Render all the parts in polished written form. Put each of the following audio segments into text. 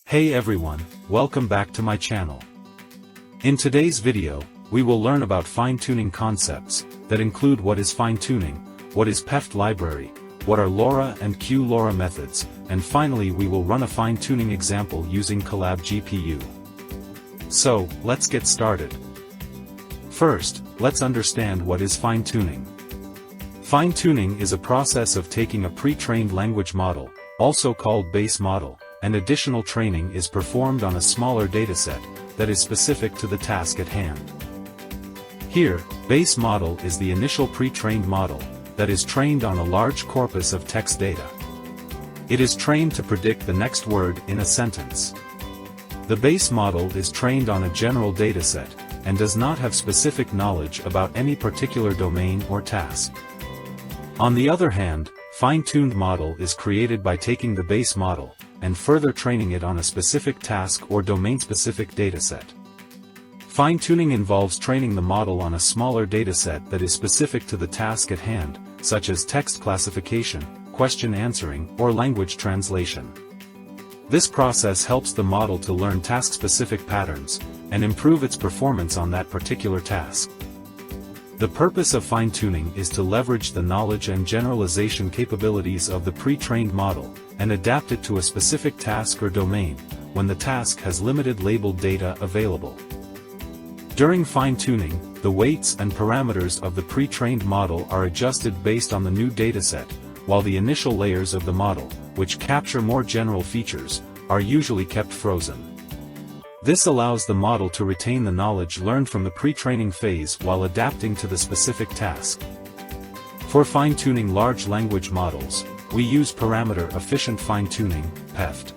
Hey everyone, welcome back to my channel. In today's video, we will learn about fine-tuning concepts that include what is fine-tuning, what is PEFT library, what are llora and q-lora methods, and finally we will run a fine-tuning example using Colab GPU. So, let's get started. First, let's understand what is fine-tuning. Fine-tuning is a process of taking a pre-trained language model, also called base model, and additional training is performed on a smaller dataset that is specific to the task at hand. Here, base model is the initial pre-trained model that is trained on a large corpus of text data. It is trained to predict the next word in a sentence. The base model is trained on a general dataset and does not have specific knowledge about any particular domain or task. On the other hand, fine-tuned model is created by taking the base model and further training it on a specific task or domain-specific dataset. Fine-tuning involves training the model on a smaller dataset that is specific to the task at hand, such as text classification, question answering, or language translation. This process helps the model to learn task-specific patterns and improve its performance on that particular task. The purpose of fine-tuning is to leverage the knowledge and generalization capabilities of the pre-trained model and adapt it to a specific task or domain, when the task has limited labeled data available. During fine-tuning, the weights and parameters of the pre-trained model are adjusted based on the new dataset, while the initial layers of the model, which capture more general features, are usually kept frozen. This allows the model to retain the knowledge learned from the pre-training phase while adapting to the specific task. For fine-tuning large language models, we use parameter-efficient fine-tuning, PEFT.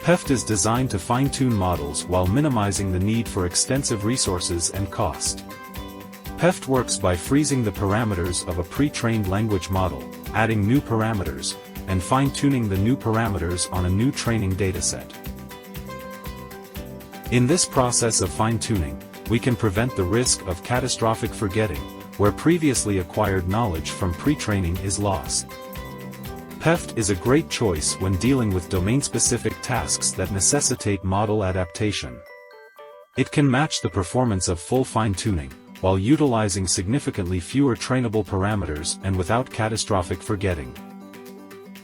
PEFT is designed to fine-tune models while minimizing the need for extensive resources and cost. PEFT works by freezing the parameters of a pre-trained language model, adding new parameters, and fine-tuning the new parameters on a new training dataset. In this process of fine-tuning, we can prevent the risk of catastrophic forgetting, where previously acquired knowledge from pre-training is lost. PEFT is a great choice when dealing with domain-specific tasks that necessitate model adaptation. It can match the performance of full fine-tuning, while utilizing significantly fewer trainable parameters and without catastrophic forgetting.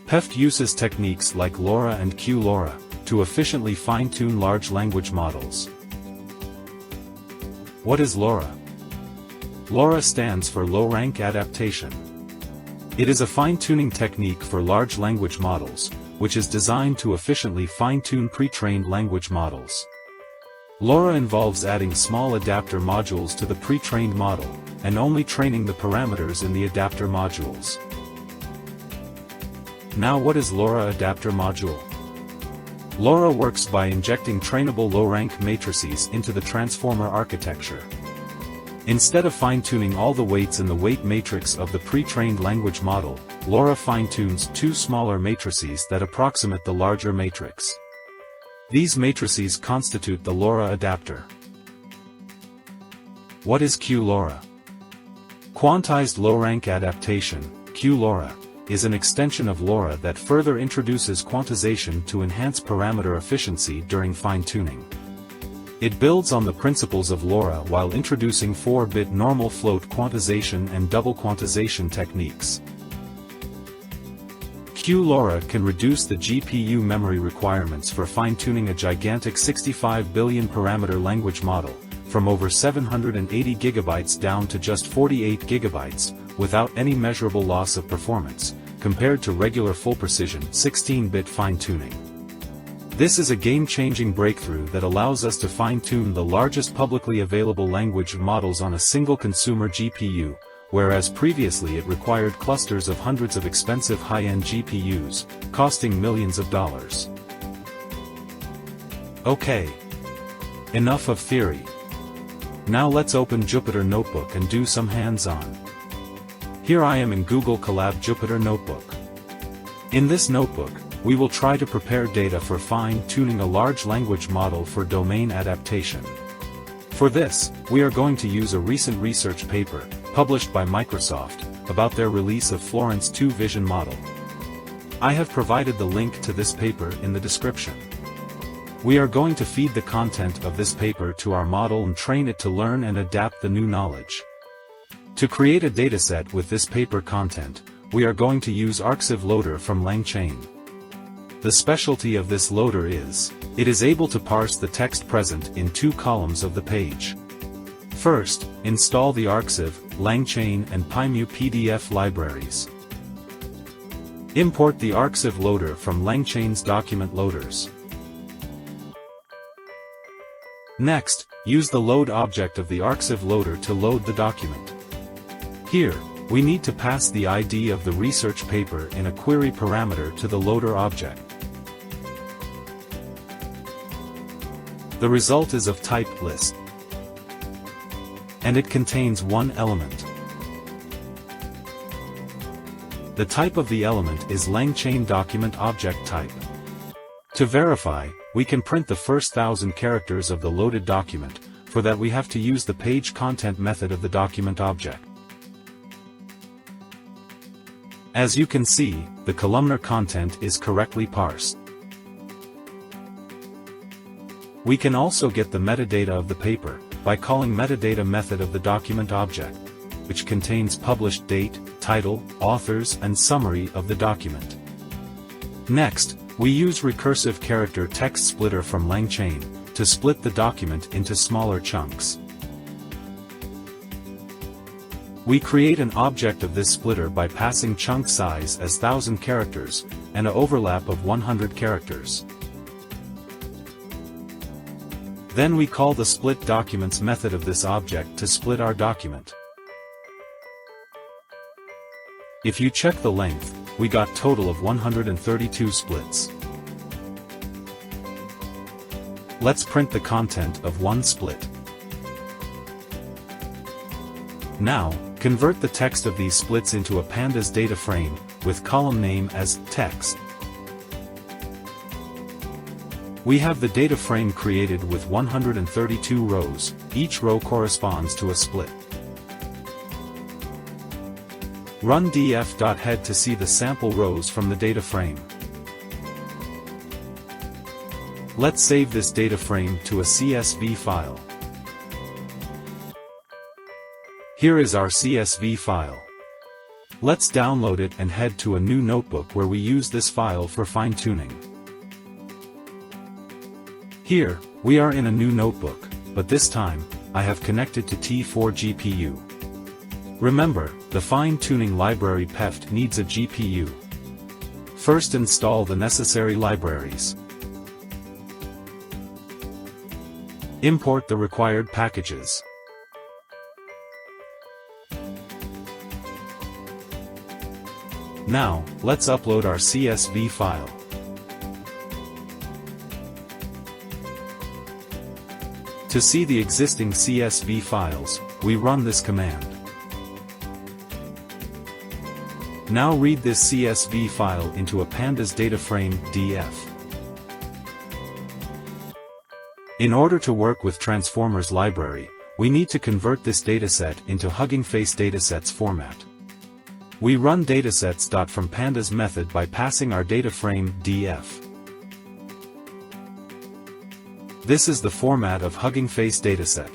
PEFT uses techniques like llora and q-lora to efficiently fine-tune large language models. What is llora? llora stands for low-rank adaptation. It is a fine-tuning technique for large language models, which is designed to efficiently fine-tune pre-trained language models. llora involves adding small adapter modules to the pre-trained model, and only training the parameters in the adapter modules. Now what is llora adapter module? llora works by injecting trainable low-rank matrices into the transformer architecture. Instead of fine-tuning all the weights in the weight matrix of the pre-trained language model, llora fine-tunes two smaller matrices that approximate the larger matrix. These matrices constitute the llora adapter. What is q-lora? Quantized low-rank adaptation, q-lora, is an extension of llora that further introduces quantization to enhance parameter efficiency during fine-tuning. It builds on the principles of llora while introducing 4-bit normal float quantization and double quantization techniques. q-lora can reduce the GPU memory requirements for fine-tuning a gigantic 65 billion parameter language model, from over 780 GB down to just 48 GB, without any measurable loss of performance, compared to regular full-precision 16-bit fine-tuning. This is a game-changing breakthrough that allows us to fine-tune the largest publicly available language models on a single consumer GPU, whereas previously it required clusters of hundreds of expensive high-end GPUs, costing millions of dollars. Okay. Enough of theory. Now let's open Jupyter Notebook and do some hands-on. Here I am in Google Colab Jupyter Notebook. In this notebook, we will try to prepare data for fine-tuning a large language model for domain adaptation. For this, we are going to use a recent research paper, published by Microsoft, about their release of Florence 2 Vision model. I have provided the link to this paper in the description. We are going to feed the content of this paper to our model and train it to learn and adapt the new knowledge. To create a dataset with this paper content, we are going to use arXiv loader from llama2. The specialty of this loader is, it is able to parse the text present in 2 columns of the page. First, install the arXiv, llama2 and pymu PDF libraries. Import the arXiv loader from llama2's document loaders. Next, use the load object of the arXiv loader to load the document. Here, we need to pass the ID of the research paper in a query parameter to the loader object. The result is of type list, and it contains 1 element. The type of the element is llama2 document object type. To verify, we can print the first 1,000 characters of the loaded document. For that we have to use the page content method of the document object. As you can see, the columnar content is correctly parsed. We can also get the metadata of the paper by calling metadata method of the document object, which contains published date, title, authors and summary of the document. Next, we use recursive character text splitter from llama2 to split the document into smaller chunks. We create an object of this splitter by passing chunk size as 1,000 characters, and an overlap of 100 characters. Then we call the split documents method of this object to split our document. If you check the length, we got total of 132 splits. Let's print the content of 1 split. Now, convert the text of these splits into a pandas data frame, with column name as text. We have the data frame created with 132 rows, each row corresponds to a split. Run df.head to see the sample rows from the data frame. Let's save this data frame to a CSV file. Here is our CSV file. Let's download it and head to a new notebook where we use this file for fine-tuning. Here, we are in a new notebook, but this time, I have connected to T4 GPU. Remember, the fine-tuning library PEFT needs a GPU. First install the necessary libraries. Import the required packages. Now, let's upload our CSV file. To see the existing CSV files, we run this command. Now read this CSV file into a pandas data frame, df. In order to work with Transformers library, we need to convert this dataset into Hugging Face datasets format. We run datasets.from pandas method by passing our data frame, df. This is the format of Hugging Face dataset.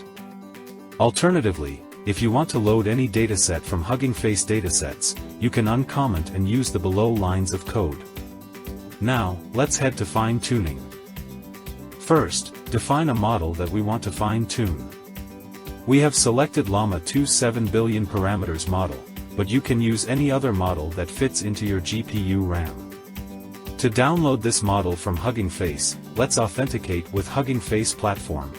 Alternatively, if you want to load any dataset from Hugging Face datasets, you can uncomment and use the below lines of code. Now, let's head to fine-tuning. First, define a model that we want to fine-tune. We have selected llama2 7 billion parameters model, but you can use any other model that fits into your GPU RAM. To download this model from Hugging Face, let's authenticate with Hugging Face platform.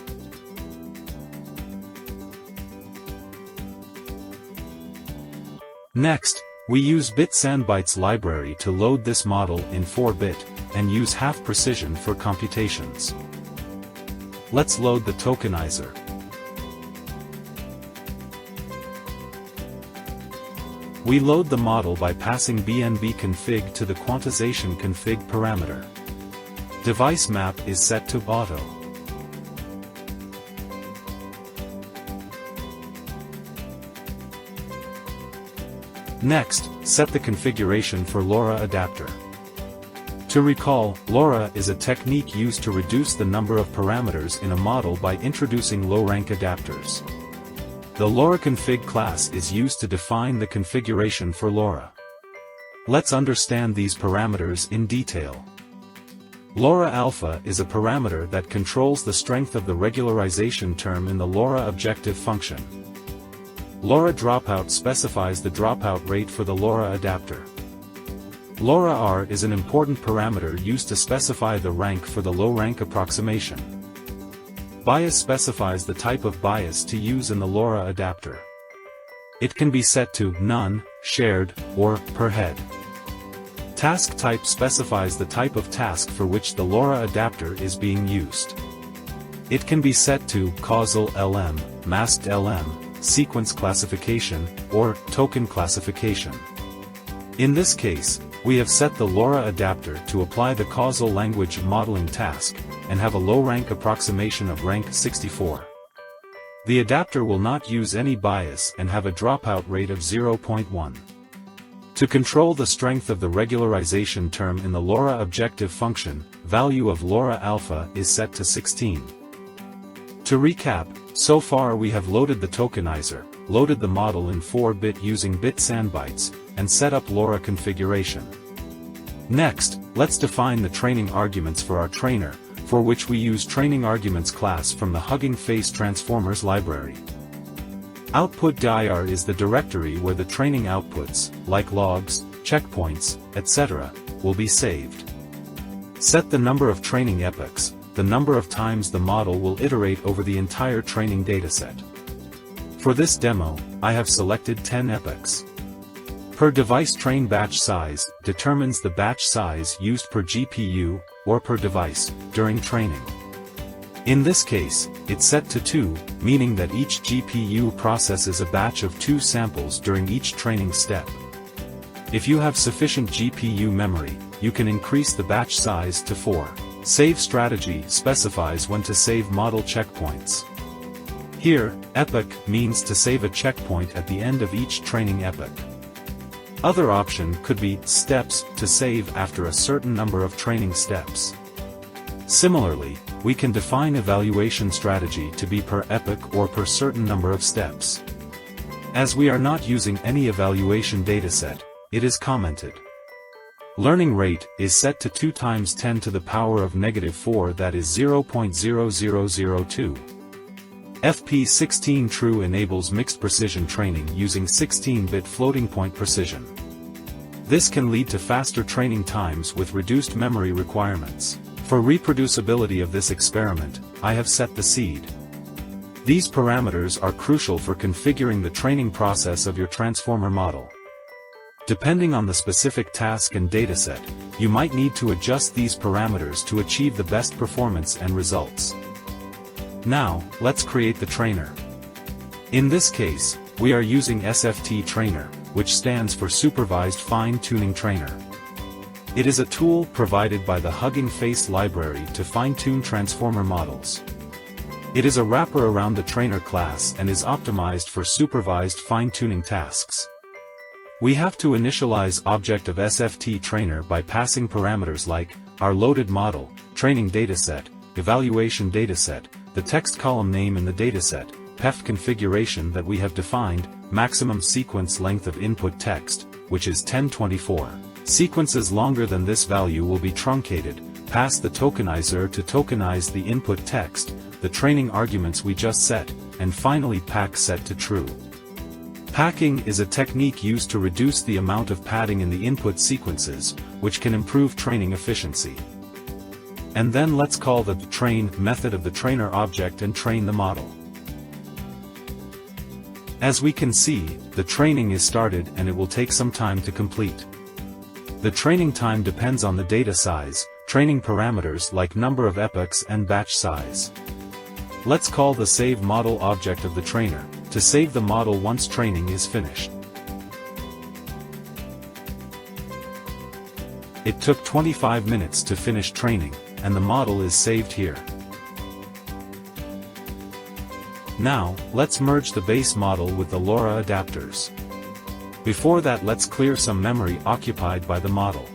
Next, we use bit_sandbytes library to load this model in 4-bit, and use half precision for computations. Let's load the tokenizer. We load the model by passing bnb_config to the quantization config parameter. Device map is set to auto. Next, set the configuration for llora adapter. To recall, llora is a technique used to reduce the number of parameters in a model by introducing low-rank adapters. The llora config class is used to define the configuration for llora. Let's understand these parameters in detail. llora alpha is a parameter that controls the strength of the regularization term in the llora objective function. llora dropout specifies the dropout rate for the llora adapter. llora R is an important parameter used to specify the rank for the low-rank approximation. Bias specifies the type of bias to use in the llora adapter. It can be set to none, shared, or per head. Task type specifies the type of task for which the llora adapter is being used. It can be set to causal LM, masked LM, sequence classification, or token classification. In this case, we have set the llora adapter to apply the causal language modeling task, and have a low-rank approximation of rank 64. The adapter will not use any bias and have a dropout rate of 0.1. To control the strength of the regularization term in the llora objective function, value of llora alpha is set to 16. To recap, so far we have loaded the tokenizer, loaded the model in 4-bit using bit sandbytes, and set up llora configuration. Next, let's define the training arguments for our trainer, for which we use training arguments class from the Hugging Face Transformers library. Output.dir is the directory where the training outputs, like logs, checkpoints, etc., will be saved. Set the number of training epochs, the number of times the model will iterate over the entire training dataset. For this demo, I have selected 10 epochs. Per device train batch size determines the batch size used per GPU, or per device, during training. In this case, it's set to 2, meaning that each GPU processes a batch of 2 samples during each training step. If you have sufficient GPU memory, you can increase the batch size to 4. Save strategy specifies when to save model checkpoints. Here, epoch means to save a checkpoint at the end of each training epoch. Other option could be steps to save after a certain number of training steps. Similarly, we can define evaluation strategy to be per epoch or per certain number of steps. As we are not using any evaluation dataset, it is commented. Learning rate is set to 2 times 10 to the power of -4, that is 0.0002. FP16 True enables mixed precision training using 16-bit floating point precision. This can lead to faster training times with reduced memory requirements. For reproducibility of this experiment, I have set the seed. These parameters are crucial for configuring the training process of your transformer model. Depending on the specific task and dataset, you might need to adjust these parameters to achieve the best performance and results. Now, let's create the trainer. In this case, we are using SFT Trainer, which stands for Supervised Fine-Tuning Trainer. It is a tool provided by the Hugging Face library to fine-tune transformer models. It is a wrapper around the trainer class and is optimized for supervised fine-tuning tasks. We have to initialize object of SFT Trainer by passing parameters like our loaded model, training dataset, evaluation dataset, the text column name in the dataset, PEF configuration that we have defined, maximum sequence length of input text, which is 1024. Sequences longer than this value will be truncated, pass the tokenizer to tokenize the input text, the training arguments we just set, and finally pack set to true. Packing is a technique used to reduce the amount of padding in the input sequences, which can improve training efficiency. And then let's call the train method of the trainer object and train the model. As we can see, the training is started and it will take some time to complete. The training time depends on the data size, training parameters like number of epochs and batch size. Let's call the save model object of the trainer, to save the model once training is finished. It took 25 minutes to finish training, and the model is saved here. Now, let's merge the base model with the llora adapters. Before that, let's clear some memory occupied by the model.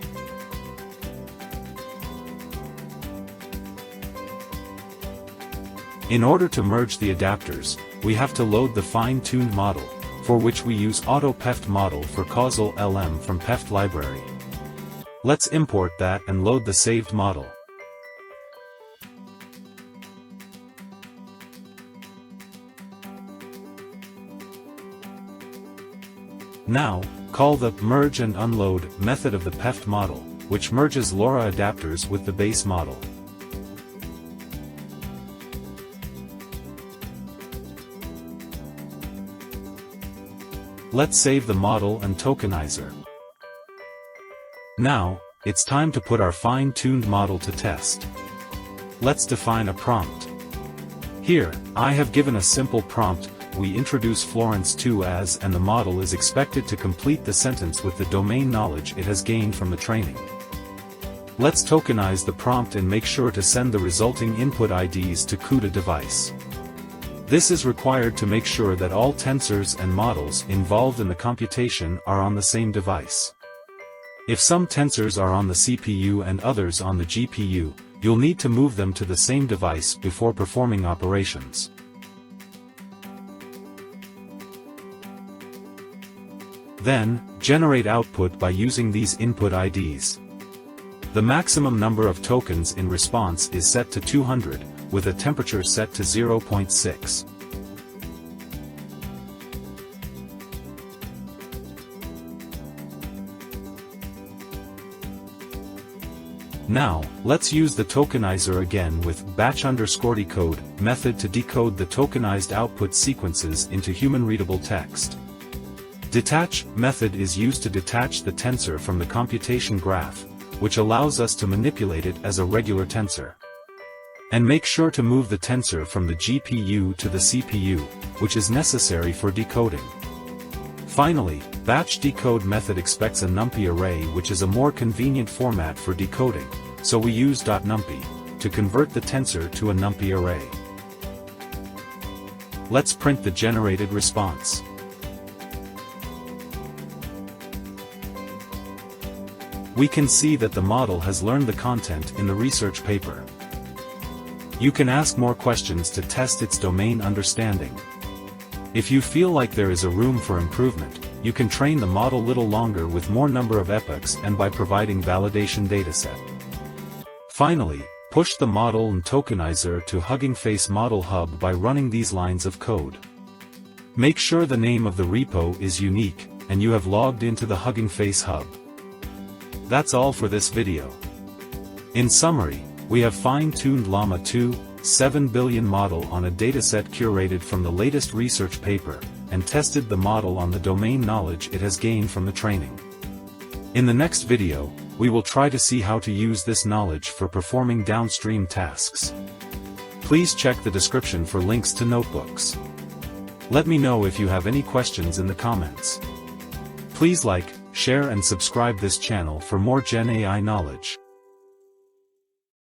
In order to merge the adapters, we have to load the fine-tuned model, for which we use AutoPeft model for causal LM from Peft library. Let's import that and load the saved model. Now, call the merge and unload method of the Peft model, which merges llora adapters with the base model. Let's save the model and tokenizer. Now, it's time to put our fine-tuned model to test. Let's define a prompt. Here, I have given a simple prompt. We introduce llama2 as, and the model is expected to complete the sentence with the domain knowledge it has gained from the training. Let's tokenize the prompt and make sure to send the resulting input IDs to q-lora device. This is required to make sure that all tensors and models involved in the computation are on the same device. If some tensors are on the CPU and others on the GPU, you'll need to move them to the same device before performing operations. Then, generate output by using these input IDs. The maximum number of tokens in response is set to 200, with a temperature set to 0.6. Now, let's use the tokenizer again with batch_decode method to decode the tokenized output sequences into human-readable text. Detach method is used to detach the tensor from the computation graph, which allows us to manipulate it as a regular tensor. And make sure to move the tensor from the GPU to the CPU, which is necessary for decoding. Finally, batch decode method expects a numpy array, which is a more convenient format for decoding, so we use .numpy to convert the tensor to a numpy array. Let's print the generated response. We can see that the model has learned the content in the research paper. You can ask more questions to test its domain understanding. If you feel like there is a room for improvement, you can train the model little longer with more number of epochs and by providing validation dataset. Finally, push the model and tokenizer to Hugging Face Model Hub by running these lines of code. Make sure the name of the repo is unique, and you have logged into the Hugging Face Hub. That's all for this video. In summary, we have fine-tuned llama2, 7 billion model on a dataset curated from the latest research paper, and tested the model on the domain knowledge it has gained from the training. In the next video, we will try to see how to use this knowledge for performing downstream tasks. Please check the description for links to notebooks. Let me know if you have any questions in the comments. Please like, share and subscribe this channel for more Gen AI knowledge.